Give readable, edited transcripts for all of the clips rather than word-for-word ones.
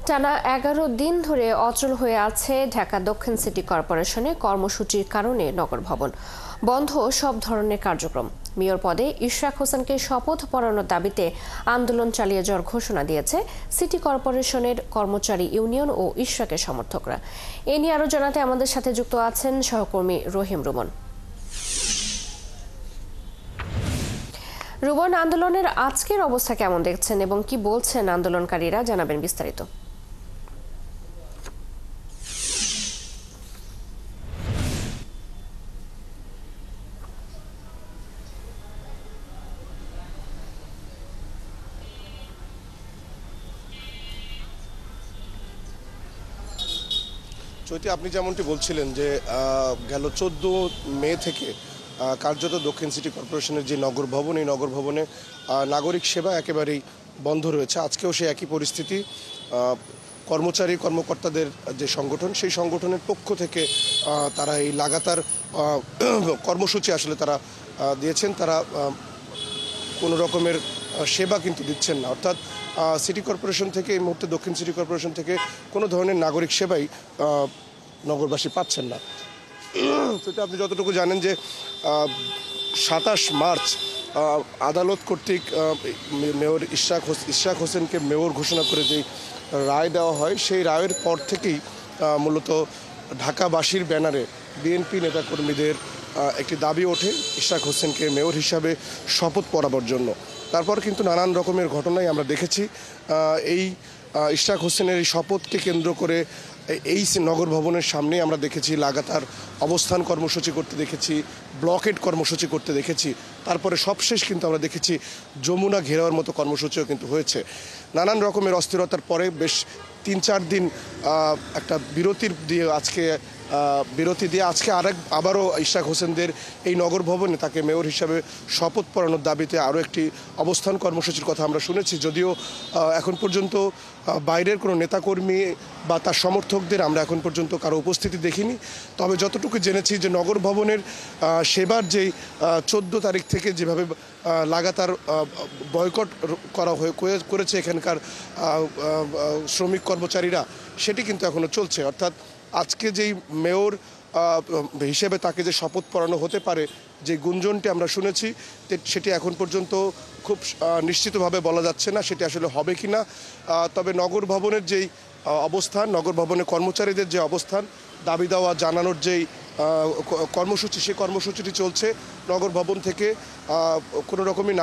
টানা ১১ দিন ধরে অচল হয়ে আছে ঢাকা দক্ষিণ সিটি কর্পোরেশনে কর্মসূচির কারণে নগর ভবন বন্ধ সব ধরনের কার্যক্রম। মেয়র পদে ইশরাক হোসেনকে শপথ পড়ানোর দাবিতে আন্দোলন চালিয়ে যাওয়ার ঘোষণা দিয়েছে সিটি কর্পোরেশনের কর্মচারী ইউনিয়ন ও ইশরাকের সমর্থকরা। এ নিয়ে আরও জানাতে আমাদের সাথে যুক্ত আছেন সহকর্মী রহিম রুমন। রুমন, আন্দোলনের আজকের অবস্থা কেমন দেখছেন এবং কি বলছেন আন্দোলনকারীরা, জানাবেন বিস্তারিত। চৈতি, আপনি যেমনটি বলছিলেন যে গেল 14 মে থেকে কার্যত দক্ষিণ সিটি কর্পোরেশনের যে নগর ভবন, এই নগর ভবনে নাগরিক সেবা একেবারেই বন্ধ রয়েছে। আজকেও সেই একই পরিস্থিতি। কর্মচারী কর্মকর্তাদের যে সংগঠন, সেই সংগঠনের পক্ষ থেকে তারা এই লাগাতার কর্মসূচি আসলে তারা দিয়েছেন। তারা কোনো রকমের সেবা কিন্তু দিচ্ছেন না, অর্থাৎ সিটি কর্পোরেশন থেকে এই মুহূর্তে দক্ষিণ সিটি কর্পোরেশন থেকে কোনো ধরনের নাগরিক সেবাই নগরবাসী পাচ্ছেন না। সেটা আপনি যতটুকু জানেন যে 27 মার্চ আদালত কর্তৃক মেয়র ইশরাক হোসেনকে মেয়র ঘোষণা করে যেই রায় দেওয়া হয়, সেই রায়ের পর থেকেই মূলত ঢাকাবাসীর ব্যানারে বিএনপি নেতাকর্মীদের একটি দাবি ওঠে ইশরাক হোসেনকে মেয়র হিসাবে শপথ পড়াবার জন্য। তারপর কিন্তু নানান রকমের ঘটনাই আমরা দেখেছি। এই ইশরাক হোসেনের এই শপথকে কেন্দ্র করে এই নগর ভবনের সামনে আমরা দেখেছি লাগাতার অবস্থান কর্মসূচি করতে দেখেছি, ব্লকেড কর্মসূচি করতে দেখেছি। তারপরে সবশেষ কিন্তু আমরা দেখেছি যমুনা ঘেরাওয়ার মতো কর্মসূচিও কিন্তু হয়েছে। নানান রকমের অস্থিরতার পরে বেশ 3-4 দিন একটা বিরতি দিয়ে আজকে আবারও ইশরাক হোসেনদের এই নগর ভবনে তাকে মেয়র হিসাবে শপথ পড়ানোর দাবিতে আরও একটি অবস্থান কর্মসূচির কথা আমরা শুনেছি। যদিও এখন পর্যন্ত বাইরের কোনো নেতাকর্মী বা তার সমর্থকদের আমরা এখন পর্যন্ত কারো উপস্থিতি দেখিনি। তবে যতটুকু জেনেছি যে নগর ভবনের সেবার যেই 14 তারিখ থেকে যেভাবে লাগাতার বয়কট করেছে এখানকার শ্রমিক কর্মচারীরা, সেটি কিন্তু এখনও চলছে। অর্থাৎ আজকে যেই মেয়র হিসেবে তাকে যে শপথ পড়ানো হতে পারে, যে গুঞ্জনটি আমরা শুনেছি, সেটি এখন পর্যন্ত খুব নিশ্চিতভাবে বলা যাচ্ছে না সেটি আসলে হবে কি না। তবে নগর ভবনের যেই অবস্থান, নগর ভবনের কর্মচারীদের যে অবস্থান, দাবি দেওয়া জানানোর যেই কর্মসূচি, সেই কর্মসূচিটি চলছে। নগর ভবন থেকে কোনো রকমই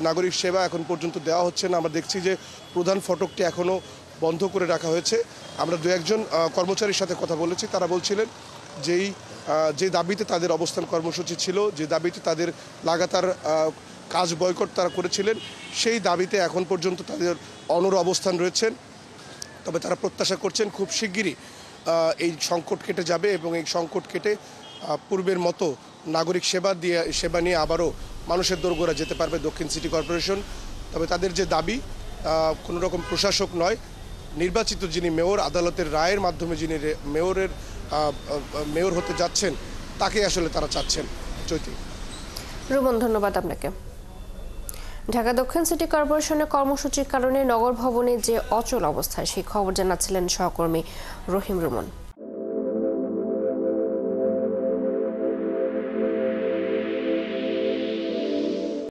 নাগরিক সেবা এখন পর্যন্ত দেওয়া হচ্ছে না। আমরা দেখছি যে প্রধান ফটকটি এখনও বন্ধ করে রাখা হয়েছে। আমরা 2-1 কর্মচারীর সাথে কথা বলেছি, তারা বলছিলেন যে দাবিতে তাদের অবস্থান কর্মসূচি ছিল, যে দাবিতে তাদের লাগাতার কাজ বয়কট তারা করেছিলেন, সেই দাবিতে এখন পর্যন্ত তাদের অনড় অবস্থান রয়েছেন। তবে তারা প্রত্যাশা করছেন খুব শিগগিরই এই সংকট কেটে যাবে এবং এই সংকট কেটে পূর্বের মতো নাগরিক সেবা নিয়ে আবারও মানুষের দোরগোড়া যেতে পারবে দক্ষিণ সিটি কর্পোরেশন। তবে তাদের যে দাবি, কোনো রকম প্রশাসক নয়, নির্বাচিত যিনি মেয়র, আদালতের রায়ের মাধ্যমে যিনি মেয়র হতে যাচ্ছেন, তাকে আসলে তারা চাচ্ছেন। চৈতি। রুমন, ধন্যবাদ আপনাকে। ঢাকা দক্ষিণ সিটি কর্পোরেশনের কর্মসূচির কারণে নগর ভবনে যে অচল অবস্থা, সেই খবর জানাচ্ছিলেন সহকর্মী রহিম রুমন।